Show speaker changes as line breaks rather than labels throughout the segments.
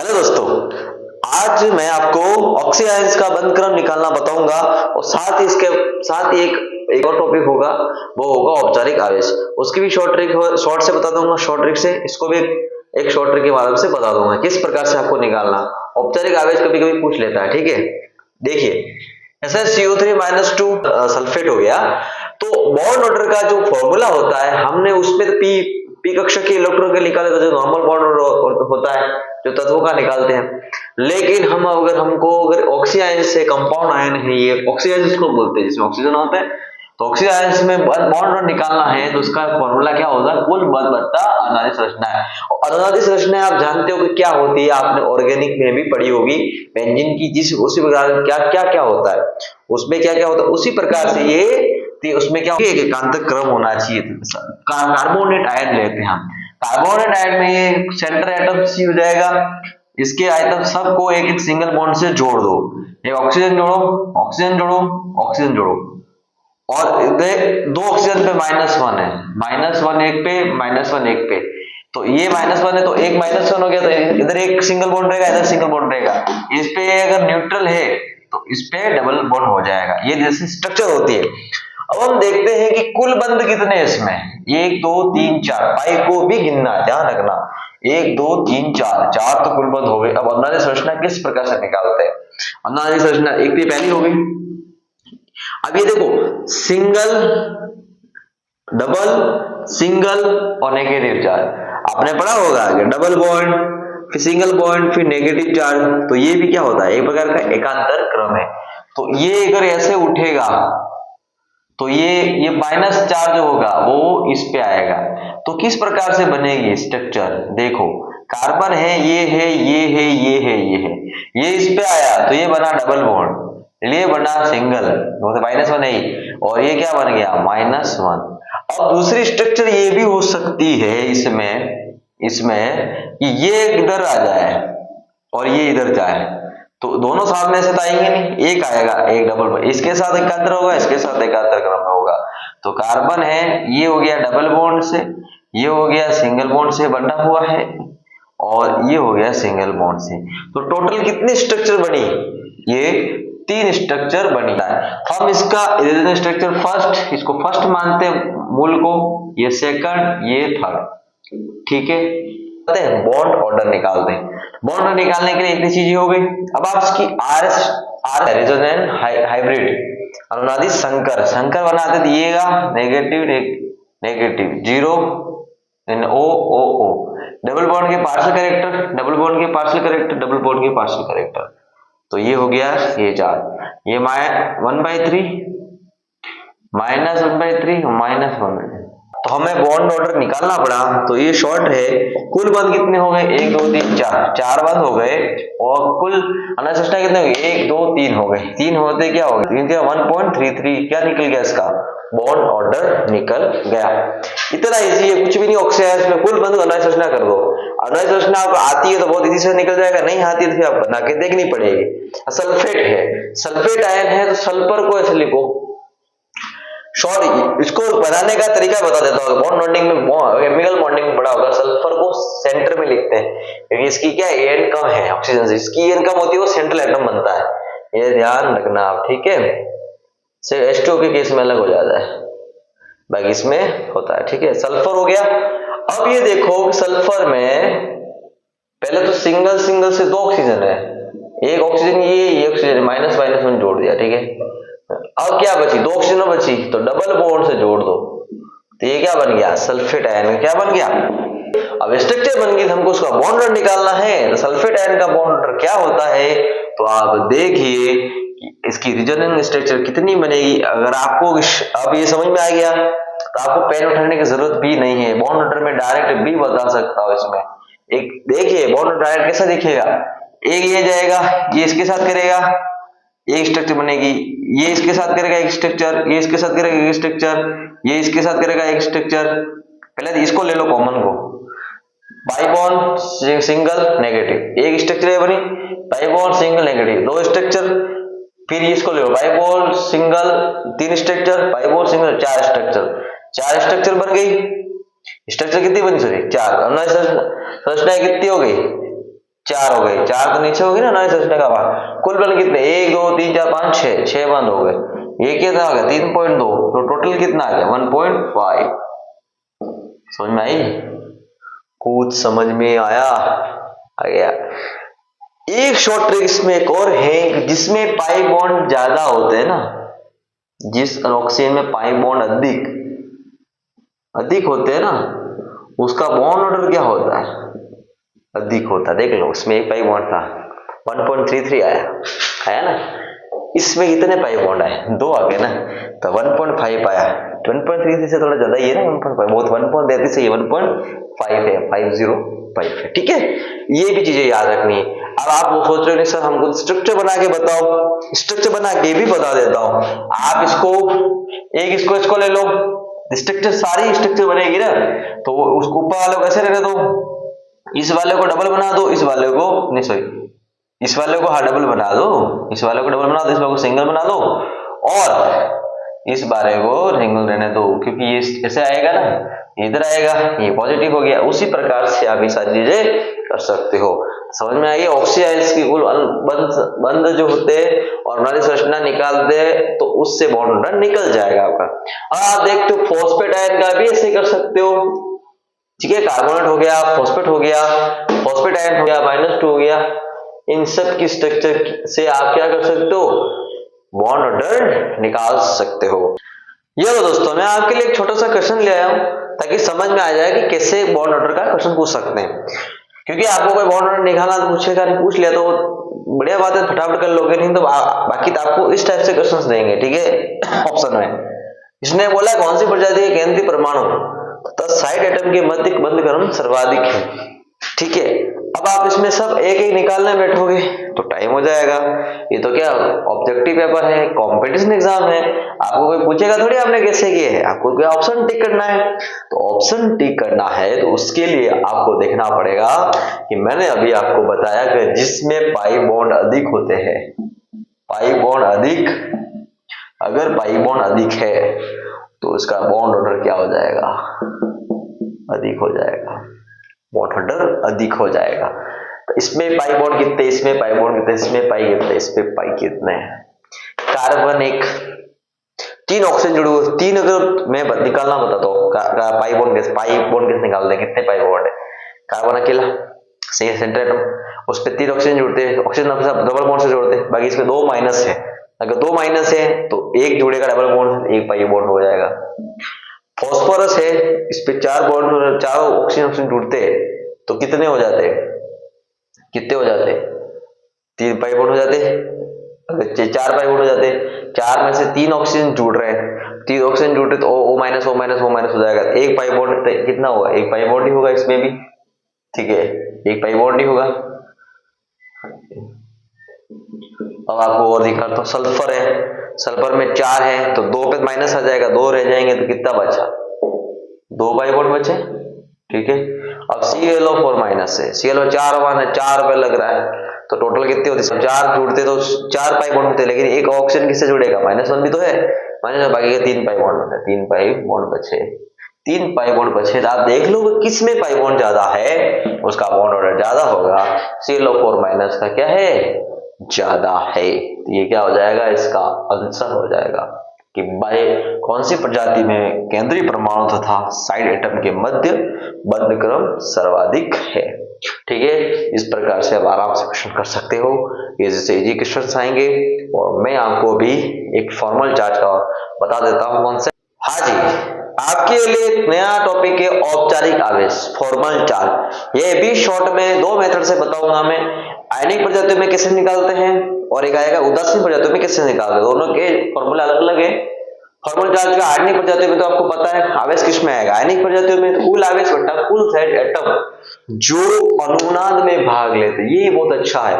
Hello दोस्तों, आज मैं आपको ऑक्सी आयंस का बंध क्रम निकालना बताऊंगा और साथ ही इसके साथ ही एक और टॉपिक होगा, वो होगा औपचारिक आवेश। उसकी भी शॉर्ट से बता दूंगा, शॉर्ट ट्रिक से इसको भी एक शॉर्ट ट्रिक के माध्यम से बता दूंगा किस प्रकार से आपको निकालना। औपचारिक आवेश कभी कभी पूछ लेता है, ठीक है। देखिए, ऐसे CO3-2 सल्फेट हो गया, तो बॉन्ड ऑर्डर का जो फॉर्मूला होता है, हमने उसमें तो पी कक्षा के इलेक्ट्रॉन के निकाले तो जो नॉर्मल बॉन्ड ऑर्डर होता है, जो तत्वों का निकालते हैं। लेकिन अगर ऑक्सी आयंस से कंपाउंड आयन है, ये ऑक्सी आयंस को बोलते हैं जिसमें ऑक्सीजन होता है, तो ऑक्सी आयंस में बॉन्ड ऑर्डर निकालना है तो उसका फॉर्मूला क्या होगा, कुल बल बट्टा अनुनादी संरचना है। और अनुनादी संरचना आप जानते हो कि क्या होती है, आपने ऑर्गेनिक में भी पढ़ी होगी बेंजीन की, उसी प्रकार क्या क्या क्या होता है उसमें, क्या क्या होता है उसी प्रकार से ये उसमें क्या एक एकांतर क्रम होना चाहिए। कार्बोनेट आयन लेते हैं हम, कार्बोनेट आयन में ये सेंटर एटम सी हो जाएगा, इसके आइटम सबको एक एक सिंगल बॉन्ड से जोड़ दो, एक ऑक्सीजन जोड़ो, ऑक्सीजन जोड़ो, ऑक्सीजन जोड़ो, और दो ऑक्सीजन पे -1 है, -1 एक पे, -1 एक पे, तो ये -1 है तो एक -1 हो गया, तो इधर एक सिंगल बॉन्ड रहेगा, इधर सिंगल बॉन्ड रहेगा। इस पे अगर न्यूट्रल है तो इस पे डबल बॉन्ड हो जाएगा। ये जैसी स्ट्रक्चर होती है। अब हम देखते हैं कि कुल बंध कितने हैं इसमें, 1 2 3 4, पाई को भी गिनना, ध्यान रखना, 1 2 3 4, 4 तो कुल बंध हो गए। अब अनुनादी संरचना किस प्रकार से निकालते हैं, अनुनादी संरचना एक तो पहली हो गई। अब ये देखो, सिंगल, डबल, सिंगल और नेगेटिव चार्ज आपने पढ़ा होगा कि डबल बॉन्ड, फिर सिंगल बॉन्ड, फिर नेगेटिव चार्ज, तो ये भी क्या होता है, एक प्रकार का एकांतर क्रम है। तो ये अगर ऐसे उठेगा तो ये माइनस चार्ज होगा वो इस पे आएगा। तो किस प्रकार से बनेगी स्ट्रक्चर, देखो कार्बन है, ये है, ये है, ये है, ये है, ये इस पे आया तो ये बना डबल बॉन्ड, ये बना सिंगल, तो -1 है, और ये क्या बन गया -1। अब दूसरी स्ट्रक्चर ये भी हो सकती है इसमें कि ये इधर आ जाए और ये इधर जाए, तो दोनों साथ में से तो आएंगे नहीं, एक आएगा, एक डबल बॉन्ड, इसके साथ एकांतर होगा, इसके साथ एकांतर क्रम होगा। तो कार्बन है, ये हो गया डबल बॉन्ड से, ये हो गया सिंगल बॉन्ड से बना हुआ है, और ये हो गया सिंगल बॉन्ड से। तो टोटल कितनी स्ट्रक्चर बनी, ये 3 स्ट्रक्चर बनता है। हम इसका स्ट्रक्चर फर्स्ट, इसको फर्स्ट मानते हैं मूल को, ये सेकंड, ये थर्ड, ठीक है। बॉन्ड ऑर्डर निकालते हैं। बॉन्ड ऑर्डर निकालने के लिए इतनी चीजें हो गई। अब आप इसकी आर रेजोनेंस हाइब्रिड अनुनादी संकर बनाते दिएगा, negative negative 0 O double bond के पार्शियल कैरेक्टर, डबल बॉन्ड के पार्शियल कैरेक्टर, डबल बॉन्ड के पार्शियल कैरेक्टर, तो ये हो गया ये 4, ये -1/3 -1/3 तो हमें बॉन्ड ऑर्डर निकालना पड़ा। तो ये शॉर्ट है, कुल बंध कितने हो गए, 1 2 3 4 बंध हो गए, और कुल अनुनादी संरचना कितने हो गए, 1 2 3 हो गए। 3 होते क्या हो गए, 3 के 1.33 क्या निकल गया, इसका बॉन्ड ऑर्डर निकल गया। इतना इजी है, कुछ भी नहीं। ऑक्सीजन में कुल बंध अनुनादी संरचना कर दो, अनुनादी संरचना आपको आती है तो बहुत इजी से निकल जाएगा, नहीं आती है तो फिर आप बना के देखनी पड़ेगी। सल्फेट है, सल्फेट आयन है तो सल्फर को ऐसे लिखो, सॉरी इसको बनाने का तरीका बता देता हूँ। बॉन्ड बॉन्डिंग में, केमिकल बॉन्डिंग में बड़ा होगा, सल्फर को सेंटर में लिखते हैं क्योंकि इसकी क्या एन कम है ऑक्सीजन से, इसकी एन कम होती है वो सेंट्रल एटम बनता है, ये ध्यान रखना आप, ठीक है। सिर्फ H2O के केस में अलग हो जाता है, बाकी इसमें होता है, ठीक है। सल्फर हो गया। अब ये देखो सल्फर में पहले तो सिंगल से 2 ऑक्सीजन है, एक ऑक्सीजन ये ऑक्सीजन -1 जोड़ दिया, ठीक है। अब क्या बची, 2 ऑक्सीजन बची, तो डबल बॉन्ड से जोड़ दो, तो ये क्या बन गया, सल्फेट आयन। क्या बन गया, अब स्ट्रक्चर बन गई, हमको उसका बॉन्ड ऑर्डर निकालना है। तो सल्फेट आयन का बॉन्ड ऑर्डर क्या होता है, तो आप देखिए इसकी रेजोनेंस स्ट्रक्चर कितनी बनेगी। अगर आपको अब ये समझ में आ गया तो आपको पेन उठाने की जरूरत भी नहीं है, बॉन्ड ऑर्डर में डायरेक्ट भी बता सकता हूं इसमें। एक देखिए बॉन्ड ऑर्डर डायरेक्ट कैसा दिखेगा, एक ये जाएगा, ये इसके साथ करेगा, एक स्ट्रक्चर बनेगी, ये इसके साथ करेगा एक स्ट्रक्चर, ये इसके साथ करेगा एक स्ट्रक्चर, ये इसके साथ करेगा एक स्ट्रक्चर। पहले इसको ले लो कॉमन को, बाई बॉन्ड सिंगल नेगेटिव, एक स्ट्रक्चर बनी, pi bond single negative 2 structure, फिर इसको ले लो pi bond single 3 structure, pi bond single 4 structure बन गई। स्ट्रक्चर कितनी बनी, सॉरी 4। अनुनादी संरचना कितनी हो गई, 4 हो गई, 4 तो नीचे होगी ना, नॉइस सोचने का बाद कुल बंद कितने 1 2 3 4 5 6, 6 बंद हो गए। ये कितना हो गया 3.2, तो टोटल कितना आ गया 1.5। समझ में आई? कुछ समझ में आया? आ गया। एक शॉर्ट ट्रिक इसमें एक और है, जिसमें पाई बॉन्ड ज्यादा होते हैं ना, जिस ऑक्सीजन में पाई बॉन्ड अधिक होते हैं ना, उसका बॉन्ड ऑर्डर क्या होता है? अधिक होता है। देख लो उसमें एक पाई बॉन्ड था 1.33 आया ना, इसमें कितने पाई बॉन्ड आए? 2 आ गए ना, तो 1.5 आया। 1.33 से थोड़ा ज्यादा ही है ना 1.5, बहुत 1.33 से 1.5 है, 505 है। ठीक है, ये भी चीजें याद रखनी है। अब आप वो सोच रहे हो सर हमको स्ट्रक्चर बना के बताओ, स्ट्रक्चर बना के भी बता देता हूं। आप इसको ले लो, स्ट्रक्चर सारी स्ट्रक्चर बनेगी ना, तो उसको ऊपर वाले को ऐसे रहने दो, इस वाले को डबल बना दो, इस वाले को नहीं सॉरी इस वाले को डबल बना दो, इस वाले को डबल बना दो, इस वाले को सिंगल बना दो, और इस वाले को सिंगल रहने दो, क्योंकि ये ऐसे आएगा ना, इधर आएगा, ये पॉजिटिव हो गया। उसी प्रकार से आप ये सारी चीजें कर सकते हो। समझ में आई? ऑक्सीडाइज की कुल बंद जो होते हैं और नाली संरचना निकालते हैं, तो उससे बॉन्ड निकल जाएगा आपका। और आप देखते हो फॉस्फेट आयन का भी ऐसे कर सकते हो। ठीक है, कार्बोनेट हो गया, फॉस्फेट हो गया, फॉस्फेट आयन हो गया, -2 हो गया, इन सब की स्ट्रक्चर से आप क्या कर सकते हो? बॉन्ड ऑर्डर निकाल सकते हो। ये लो दोस्तों, मैं आपके लिए एक छोटा सा क्वेश्चन ले आया हूं, ताकि समझ में आ जाए कि कैसे बॉन्ड ऑर्डर का क्वेश्चन पूछ सकते हैं। क्योंकि आपको कोई बॉन्ड ऑर्डर निकालना तो पूछेगा नहीं, पूछ लिया तो बढ़िया बात है, फटाफट कर लोगे, नहीं तो बाकी तो आपको इस टाइप से क्वेश्चन देंगे। ठीक है, ऑप्शन में इसने बोला कौन सी प्रजाति के केंद्रीय परमाणु तथा साइड एटम के मध्य बंध क्रम सर्वाधिक है। ठीक है, अब आप इसमें सब एक एक निकालने बैठोगे तो टाइम हो जाएगा। ये तो क्या ऑब्जेक्टिव पेपर है, कंपटीशन एग्जाम है, आपको कोई पूछेगा थोड़ी आपने कैसे किए है, आपको कोई ऑप्शन टिक करना है। तो ऑप्शन टिक करना है तो उसके लिए आपको देखना पड़ेगा कि मैंने अभी आपको बताया कि जिसमें पाई बॉन्ड अधिक होते हैं, पाई बॉन्ड अधिक, अगर पाई बॉन्ड अधिक है तो उसका बॉन्ड ऑर्डर क्या हो जाएगा? अधिक हो जाएगा, बॉन्ड ऑर्डर अधिक हो जाएगा। तो इसमें पाई बॉन्ड कितने, इसमें पाई बॉन्ड कितने, इसमें पाई कितने, इसमें पाई कितने? कार्बन एक 3 ऑक्सीजन जुड़े हुए, 3 अगर मैं निकालना बताता हूँ पाई बॉन्ड कैसे निकालते हैं, कितने पाई बॉन्ड है? कार्बन अकेला सही है, सेंटर एटम, उस पर 3 ऑक्सीजन जुड़ते हैं, ऑक्सीजन डबल बॉन्ड से जोड़ते हैं, बाकी इसमें 2 माइनस है। अगर 2 माइनस है तो 1 जुड़ेगा डबल बॉन्ड, 1 पाई बॉन्ड हो जाएगा। फॉस्फोरस है, इस पे 4 बॉन्ड, 4 ऑक्सीजन जुड़ते हैं, तो कितने हो जाते हैं? कितने हो जाते? 3 पाई बॉन्ड हो जाते, 4 पाई बॉन्ड हो जाते। 4 में से 3 ऑक्सीजन जुड़ रहे हैं, 3 ऑक्सीजन जुड़ रहे तो O minus O minus O minus हो जाएगा। 1 पाई बॉन्ड कितना होगा? 1 पाई बॉन्ड ही होगा इसमें भी। ठीक है, 1 पाई बॉन्ड ही होगा। अब आपको और दिखाता हूं, सल्फर है, सल्फर में 4 है तो 2 पे माइनस आ जाएगा, 2 रह जाएंगे तो कितना बचा? 2 पाई बॉन्ड बचे। ठीक है, अब ClO4 माइनस है, ClO 4 पे लग रहा है, तो टोटल कितने होते? 4 जुड़ते तो 4 पाई बॉन्ड होते, लेकिन एक ऑक्सीजन किससे जुड़ेगा? -1 भी तो है, माइनस, बाकी के 3 पाई बॉन्ड होते हैं, 3 पाई बॉन्ड बचे, 3 पाई बॉन्ड बचे। तो आप देख लो किस में पाई बॉन्ड ज्यादा है, उसका बॉन्ड ऑर्डर ज्यादा होगा। ClO4 माइनस का क्या है? ज्यादा है। तो ये क्या हो जाएगा? इसका आंसर हो जाएगा कि बाय कौन सी प्रजाति में केंद्रीय परमाणु तथा साइड एटम के मध्य बंध क्रम सर्वाधिक है। ठीक है, इस प्रकार से आप आराम से क्वेश्चन कर सकते हो, ये जैसे इजी क्वेश्चन आएंगे। और मैं आपको अभी एक फॉर्मल चार्ज का बता देता हूं कौन से। हाँ जी, आपके लिए एक नया टॉपिक है औपचारिक आवेश, फॉर्मल चार्ज। ये भी शॉर्ट में 2 मेथड से बताऊंगा मैं, आयनिक प्रजातियों में कैसे निकालते हैं और एक आएगा उदासीन प्रजातियों में कैसे निकालते हैं। दोनों के फॉर्मूला अलग अलग है। फॉर्मल चार्ज का आयनिक प्रजातियों में तो आपको पता है आवेश किस में आएगा, आयनिक प्रजातियों में कुल आवेश बटा कुल साइड एटम जो अनुनाद में भाग लेते हैं। ये बहुत अच्छा है,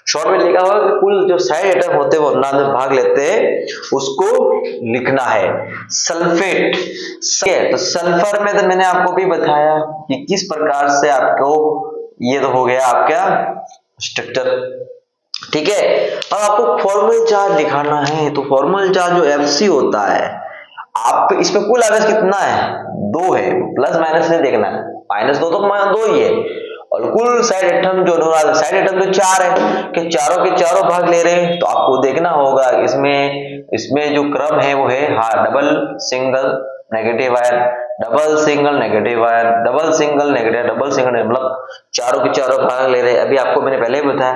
शॉर्ट में लिखा हुआ कि कुल जो साइड एटम होते हैं वो अनुनाद में भाग लेते हैं, उसको लिखना है। सल्फेट, तो सल्फर में तो मैंने आपको भी बताया कि किस प्रकार से आपको, ये तो हो गया आपका स्ट्रक्चर। ठीक है, अब आपको फॉर्मल चार्ज दिखाना है, तो फॉर्मल चार्ज जो Fc होता है, आप इसमें कुल आवेश कितना है? 2 है, प्लस माइनस नहीं देखना है, -2 तो 2 ही है, और कुल साइड एटम जो साइड एटम तो 4 है कि चारों के चारों भाग ले रहे हैं, तो आपको देखना होगा इसमें जो क्रम है वो है double single negative ion, double single negative ion, double single negative, double single, मतलब चारों के चारों भाग ले रहे हैं। अभी आपको मैंने पहले ही बताया,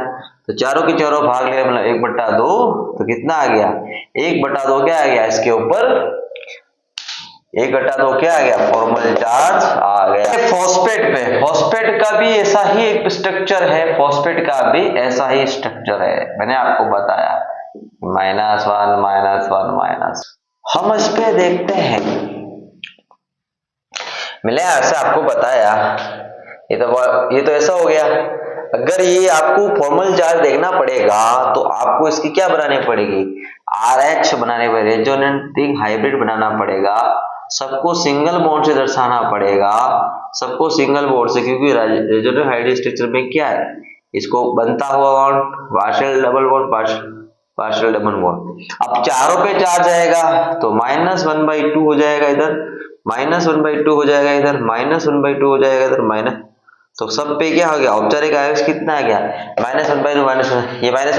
तो चारों के चारों भाग ले मतलब 1/2, तो कितना आ गया 1/2 क्या आ गया इसके ऊपर 1/2 क्या आ गया फॉर्मल चार्ज आ गया। फॉस्फेट का भी ऐसा ही एक स्ट्रक्चर है, फॉस्फेट का भी ऐसा ही स्ट्रक्चर है, मैंने आपको बताया -1 हम इस पे देखते हैं, मैंने ऐसे आपको बताया, ये तो ऐसा हो गया। अगर ये आपको फॉर्मल चार्ज देखना पड़ेगा तो आपको इसकी क्या बनानी पड़ेगी RH बनाने पड़ेगी, रेजोनेटिंग हाइब्रिड बनाना पड़ेगा, सबको सिंगल बॉन्ड से दर्शाना पड़ेगा, सबको सिंगल बॉन्ड से, क्योंकि रेजोनेटिंग हाइब्रिड स्ट्रक्चर में क्या है इसको बनता हुआ bond partial double bond partial double bond. अब चारों पे चार्ज आएगा तो -1/2 हो जाएगा इधर, -1/2 हो जाएगा इधर, -1/2 हो जाएगा इधर माइनस, तो सब पे क्या हो गया औपचारिक आवेश कितना आ गया -1/2 -1, ये -1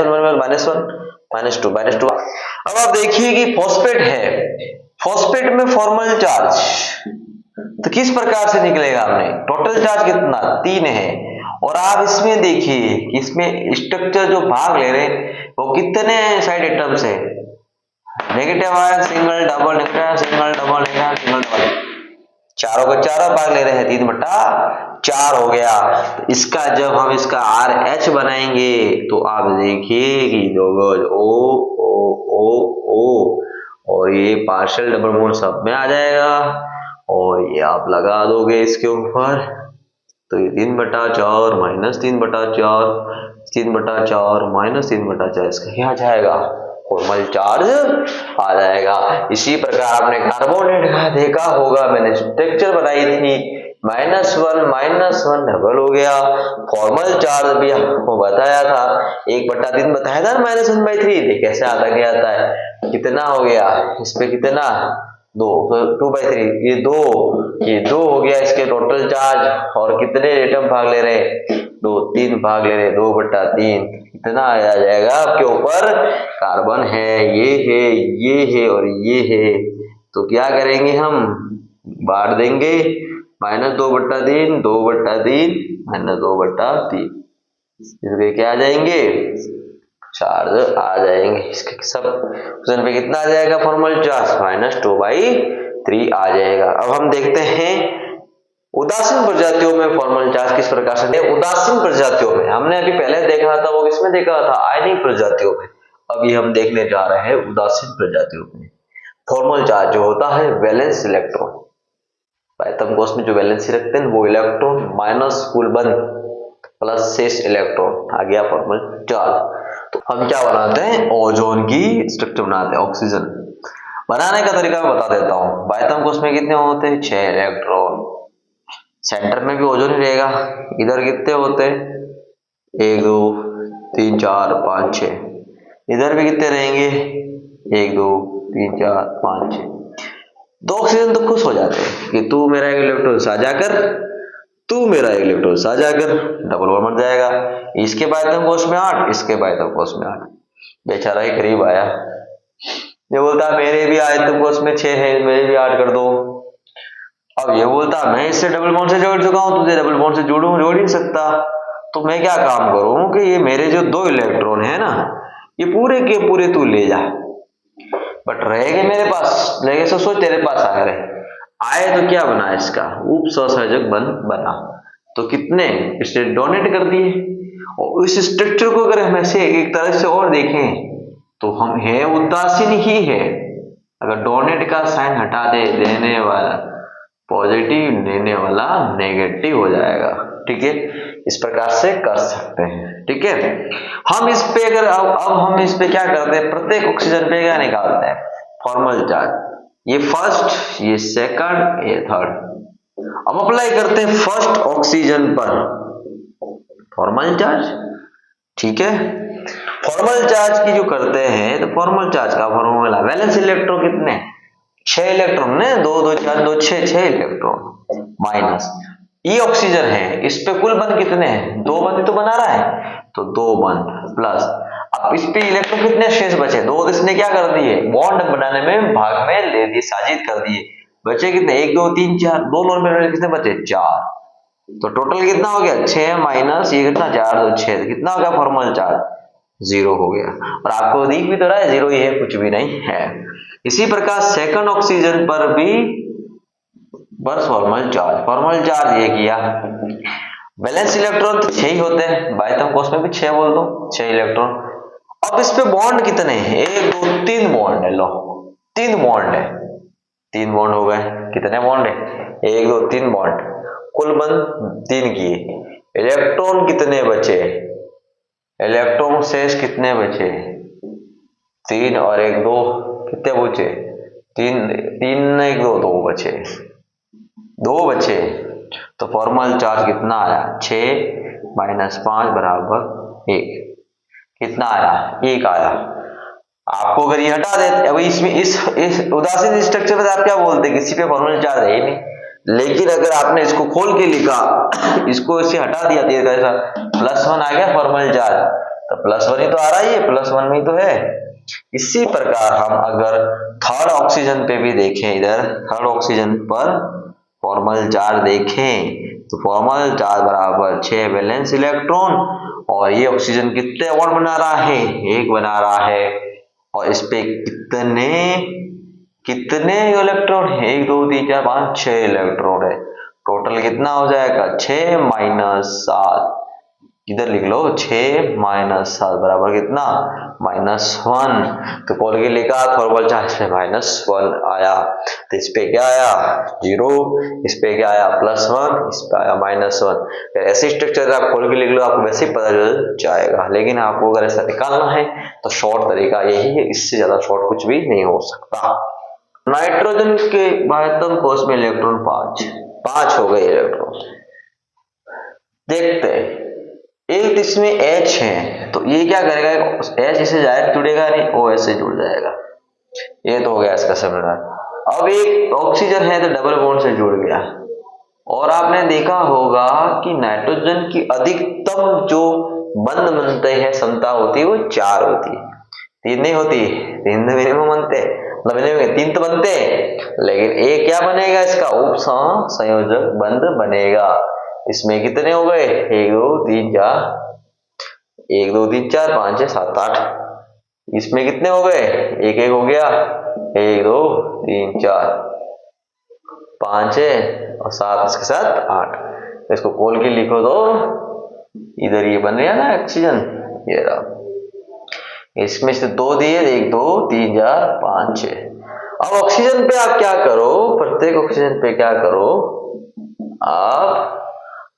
-2 -2। अब आप देखिए कि फॉस्फेट है, फॉस्फेट में फॉर्मल चार्ज तो किस प्रकार से निकलेगा, हमने टोटल चार्ज कितना 3 है, और आप इसमें देखिए इसमें स्ट्रक्चर जो भाग ले रहे हैं वो कितने साइड एटम्स है, negative ion single double negative single double negative single double, चारों का चारों भाग ले रहे हैं 3/4 हो गया। तो इसका जब हम इसका RH बनाएंगे तो आप देखिए कि दो गज O और ये पार्शियल डबल बॉन्ड सब में आ जाएगा, और ये आप लगा दोगे इसके ऊपर, तो ये 3/4 -3/4 3/4 -3/4 इसका क्या आ जाएगा फॉर्मल चार्ज आ जाएगा। इसी प्रकार आपने कार्बोनेट का देखा होगा, मैंने स्ट्रक्चर बनाई थी -1 डबल हो गया, फॉर्मल चार्ज भी आपको बताया था 1/3 बताया था ना -1/3, देख कैसे आता क्या आता है कितना हो गया इस पे कितना 2 2/3 ये 2 हो गया इसके टोटल चार्ज, और कितने एटम भाग ले रहे 3 भाग ले रहे 2/3, कितना आ जाएगा आपके ऊपर कार्बन है, ये है और ये है, तो क्या करेंगे हम बांट देंगे -2/3 2/3 -2/3, इसके क्या आ जाएंगे चार्ज आ जाएंगे, इसके सब क्वेश्चन पे कितना आ जाएगा फॉर्मल चार्ज -2/3 आ जाएगा। अब हम देखते हैं उदासीन प्रजातियों में फॉर्मल चार्ज किस प्रकार से है। उदासीन प्रजातियों में हमने अभी पहले देखा था, वो किसमें देखा था आयनिक प्रजातियों में, अभी हम देखने जा रहे हैं उदासीन प्रजातियों में फॉर्मल चार्ज जो होता है वैलेंस इलेक्ट्रॉन, पैतम कोष में जो वैलेंसी रखते हैं वो इलेक्ट्रॉन माइनस कुल बंद प्लस शेष इलेक्ट्रॉन आ गया फॉर्मल चार्ज। तो हम क्या बनाते हैं ओजोन की स्ट्रक्चर बनाते हैं, ऑक्सीजन बनाने का तरीका मैं बता देता हूँ। बायतम कोष में कितने होते हैं 6 इलेक्ट्रॉन, सेंटर में भी ओजोन ही रहेगा, इधर कितने होते हैं 1 2 3 4 5 6, इधर भी कितने रहेंगे 1 2 3 4 5 6। दो ऑक्सीजन तो खुश हो जाते हैं कि तू मेरा एक इलेक्ट्रॉन साझा कर, तू मेरा एक इलेक्ट्रॉन साझा कर, डबल बॉन्ड बन जाएगा। इसके बायतम कोष में 8, इसके बायतम कोष में 8, बेचारा ही करीब आया, ये बोलता मेरे भी आयतम कोष में 6 है, मेरे भी 8 कर दो। अब ये बोलता मैं इससे डबल बॉन्ड से जोड़ चुका हूं, तुझे डबल बॉन्ड से जोड़ ही नहीं सकता, तो मैं क्या काम करूं कि ये मेरे जो 2 इलेक्ट्रॉन है ना ये पूरे के पूरे तू ले जा, बट रहेगा मेरे पास, लेके सोच तेरे पास आ रहे आए तो क्या बना इसका उप सहसंयोजक बना, तो कितने इसे डोनेट कर दिए। और इस स्ट्रक्चर को अगर हम ऐसे एक तरह से और देखें तो हम है उदासीन ही है, अगर डोनेट का साइन हटा दे देने वाला पॉजिटिव देने वाला नेगेटिव हो जाएगा, ठीक है, इस प्रकार से कर सकते हैं, ठीक है। हम इस पे अगर अब हम इस पे क्या करते हैं प्रत्येक ऑक्सीजन पे क्या निकालते हैं फॉर्मल चार्ज, ये फर्स्ट ये सेकंड ये थर्ड। अब अप्लाई करते हैं फर्स्ट ऑक्सीजन पर फॉर्मल चार्ज, ठीक है। फॉर्मल चार्ज की जो करते हैं तो फॉर्मल चार्ज का फॉर्मूला वैलेंस इलेक्ट्रॉन कितने 6 इलेक्ट्रॉन ने 2 2 4 2 6 इलेक्ट्रॉन माइनस ये ऑक्सीजन है, इस पे कुल बंध कितने हैं, 2 बंध तो बना रहा है, तो 2 बंध प्लस अब इस पे इलेक्ट्रॉन कितने शेष बचे, 2, तो इसने क्या कर दिए, बॉन्ड बनाने में भाग में ले दिए, साजिद कर दिए, बचे कितने 1 2 3 4, 2 लोन में कितने बचे 4, तो टोटल कितना हो गया 6 माइनस ये कितना 4 2 6, कितना हो गया फॉर्मल चार्ज 0 हो गया। और आपको दिख भी तो रहा है 0 ही है, कुछ भी नहीं है। इसी प्रकार सेकंड ऑक्सीजन पर भी बस फॉर्मल चार्ज ये किया। वैलेंस इलेक्ट्रॉन तो 6 ही होते हैं, बायतम कोष में भी 6 बोल दो, 6 इलेक्ट्रॉन। अब इस पे बॉन्ड कितने हैं, 1 2 3 बॉन्ड है, लो 3 बॉन्ड है, 3 बॉन्ड हो गए, कितने बॉन्ड है 1 2 3 बॉन्ड, कुल बंद 3 किए, इलेक्ट्रॉन कितने बचे, इलेक्ट्रॉन शेष कितने बचे 3 और 1 2, कितने बचे 3 3 1 2 2 बचे, 2 बचे, तो फॉर्मल चार्ज कितना आया 6 माइनस 5 बराबर 1, कितना आया 1 आया। आपको अगर ये हटा देते, अभी इसमें इस उदासीन स्ट्रक्चर में आप क्या बोलते, किसी पे फॉर्मल चार्ज है ही नहीं, लेकिन अगर आपने इसको खोल के लिखा, इसको इसे हटा दिया तो ऐसा +1 आ गया फॉर्मल चार्ज, तो +1 ही तो आ रहा है, ये +1 में ही तो है। इसी प्रकार हम अगर थर्ड ऑक्सीजन पे भी देखें, इधर थर्ड ऑक्सीजन पर फॉर्मल चार्ज देखें तो फॉर्मल चार्ज बराबर 6 वैलेंस इलेक्ट्रॉन, और ये ऑक्सीजन कितने बॉन्ड बना रहा है 1 बना रहा है, और इस पे कितने इलेक्ट्रॉन है 1 2 3 4 5 6 इलेक्ट्रॉन है, टोटल कितना हो जाएगा 6 माइनस 7, इधर लिख लो 6 माइनस 7 बराबर कितना -1, तो खोल के लिखा फॉर्मल चार्ज पे -1 आया, तो इस पे क्या आया 0, इस पे क्या आया +1, इस पे आया -1। ऐसे स्ट्रक्चर आप खोल के लिख लो, आपको वैसे ही पता चल जाएगा, लेकिन आपको अगर ऐसा निकालना है तो शॉर्ट तरीका यही है, इससे ज्यादा शॉर्ट कुछ भी नहीं हो सकता। नाइट्रोजन के बाह्यतम कोश में इलेक्ट्रॉन 5 हो गए इलेक्ट्रॉन, देखते हैं एक इसमें H है, तो ये क्या करेगा, H इसे डायरेक्ट जुड़ेगा नहीं, O से जुड़ जाएगा, ये तो हो गया इसका समीकरण। अब एक ऑक्सीजन है तो डबल बॉन्ड से जुड़ गया, और आपने देखा होगा कि नाइट्रोजन की अधिकतम जो बंध बनते हैं क्षमता होती है वो 4 होती है, 3 नहीं होती, 3 तो मिनिमम बनते, मतलब 3 तो बनते, लेकिन एक क्या बनेगा इसका उप संयोजक बंध बनेगा। इसमें कितने हो गए 1 2 3 4 1 2 3 4 5 6 7 8, इसमें कितने हो गए 1 1 हो गया 1 2 3 4 5 6 और 7, इसके साथ 8, इसको खोल के लिखो तो इधर ये बन गया ना ऑक्सीजन, ये रहा, इसमें से 2 दिए 1 2 3 4 5 6। अब ऑक्सीजन पे आप क्या करो, प्रत्येक ऑक्सीजन पे क्या करो, आप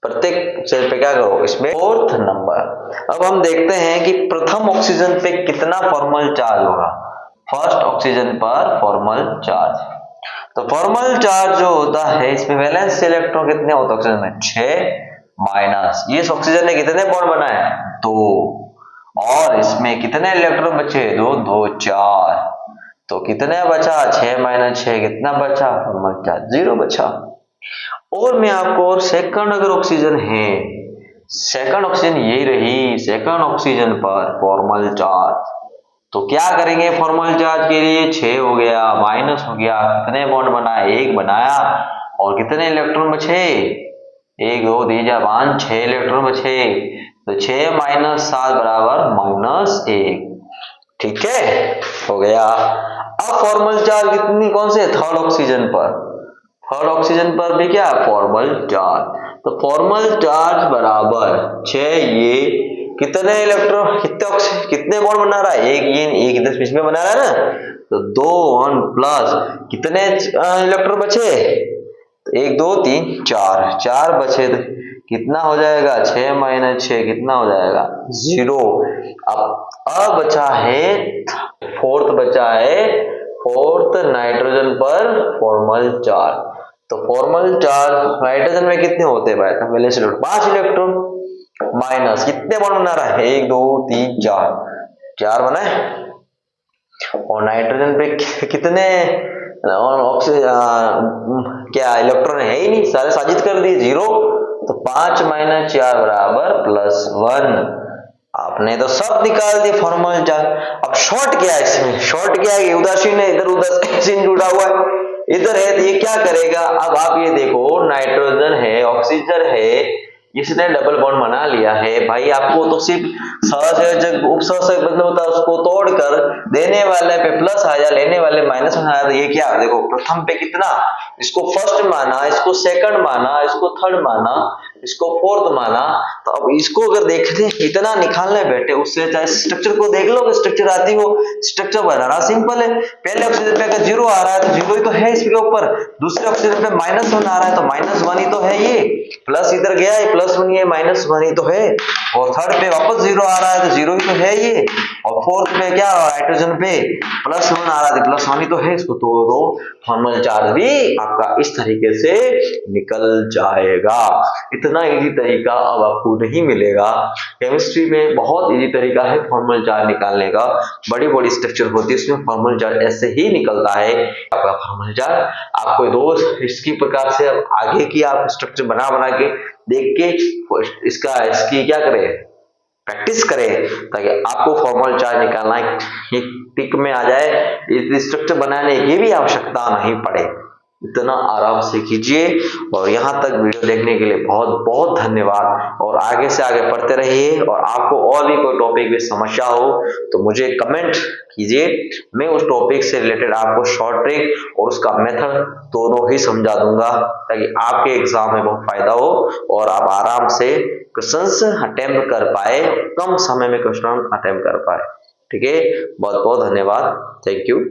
प्रत्येक सेल पे क्या करो, इसमें 4th नंबर। अब हम देखते हैं कि प्रथम ऑक्सीजन पे कितना फॉर्मल चार्ज होगा, फर्स्ट ऑक्सीजन पर फॉर्मल चार्ज, तो फॉर्मल चार्ज जो होता है इसमें वैलेंस इलेक्ट्रॉन कितने होते हैं ऑक्सीजन में 6 माइनस, ये ऑक्सीजन ने कितने बॉन्ड बनाए 2, और इसमें कितने इलेक्ट्रॉन बचे 2 2 4, तो कितने बचा 6 माइनस 6, कितना बचा फॉर्मल चार्ज 0 बचा। और मैं आपको और सेकंड अगर ऑक्सीजन है, सेकंड ऑक्सीजन यही रही, सेकंड ऑक्सीजन पर फॉर्मल चार्ज, तो क्या करेंगे फॉर्मल चार्ज के लिए 6 हो गया माइनस हो गया, कितने बॉन्ड बनाया 1 बनाया, और कितने इलेक्ट्रॉन बचे 1 2 3 4 5 6 इलेक्ट्रॉन बचे, तो 6 माइनस 7 बराबर -1, ठीक है हो गया। अब फॉर्मल चार्ज कितनी कौन से थर्ड ऑक्सीजन पर, थर्ड ऑक्सीजन पर भी क्या फॉर्मल चार्ज, तो फॉर्मल चार्ज बराबर 6, ये कितने इलेक्ट्रॉन कितने बॉन्ड बना रहा है, एक इधर बीच में बना रहा है ना, तो 2 1 प्लस कितने इलेक्ट्रॉन बचे, तो 1 2 3 4 बचे, तो कितना हो जाएगा 6 माइनस 6, कितना हो जाएगा 0। अब बचा है फोर्थ, बचा है फोर्थ नाइट्रोजन पर फॉर्मल चार्ज, तो फॉर्मल चार्ज नाइट्रोजन में कितने होते हैं भाई, वैलेंस इलेक्ट्रॉन 5 इलेक्ट्रॉन, माइनस कितने बॉन्ड बना रहा है 1 2 3 4 बनाए, और नाइट्रोजन पे कितने क्या इलेक्ट्रॉन है ही नहीं, सारे साजिद कर दिए 0। तो 5 - 4 बराबर +1। आपने तो सब निकाल दिए फॉर्मूला 4। अब शॉर्ट क्या है इसमें, शॉर्ट क्या है, उदासीन है, इधर उदासीन जुड़ा हुआ है, इधर है, तो ये क्या करेगा। अब आप ये देखो, नाइट्रोजन है, ऑक्सीजन है, इसने डबल बॉन्ड बना लिया है भाई। आपको तो सिर्फ सहसंयोजक उपसहसंयोजक बंधन होता है, उसको तोड़कर देने वाले पे प्लस आया, लेने वाले माइनस में आया। तो ये क्या, देखो प्रथम पे कितना, इसको फर्स्ट माना, इसको सेकंड माना, इसको थर्ड माना, इसको फोर्थ माना। तो अब इसको अगर देखते हैं इतना निकालने बैठे, उससे चाहे स्ट्रक्चर को देख लो, स्ट्रक्चर आती हो, स्ट्रक्चर बनाना सिंपल है। पहले ऑक्सीजन पे अगर 0 आ रहा है तो 0 ही तो है इसके ऊपर, दूसरे ऑक्सीजन पे -1 आ रहा है तो -1 ही तो है, ये प्लस इधर गया है, +1 ये -1 ही तो है। और थर्ड पे वापस 0 आ रहा है तो 0 ही तो है ये। और फोर्थ पे क्या, हाइड्रोजन पे +1 आ रहा है तो +1 ही तो है, इसको तोड़ दो, थर्मल चार्ज भी आपका इस तरीके से निकल जाएगा। इतना इजी तरीका अब आपको नहीं मिलेगा। केमिस्ट्री में बहुत इजी तरीका है फॉर्मल चार्ज निकालने का। बड़ी बड़ी स्ट्रक्चर होती है, उसमें फॉर्मल चार्ज ऐसे ही निकलता है आपका फॉर्मल चार्ज। आपको दोस्त इसकी प्रकार से आगे की आप स्ट्रक्चर बना के देख के इसकी क्या करें, प्रैक्टिस करें, ताकि आपको फॉर्मल चार्ज निकालना एक टिक में आ जाए, इस स्ट्रक्चर बनाने की भी आवश्यकता नहीं पड़े। इतना आराम से कीजिए। और यहाँ तक वीडियो देखने के लिए बहुत बहुत धन्यवाद। और आगे से आगे पढ़ते रहिए। और आपको और भी कोई टॉपिक में समस्या हो तो मुझे कमेंट कीजिए, मैं उस टॉपिक से रिलेटेड आपको शॉर्ट ट्रिक और उसका मेथड दोनों ही समझा दूंगा, ताकि आपके एग्जाम में बहुत फायदा हो और आप आराम से क्वेश्चंस अटेम्प्ट कर पाए, कम समय में क्वेश्चन अटेम्प्ट कर पाए। ठीक है, बहुत बहुत धन्यवाद, थैंक यू।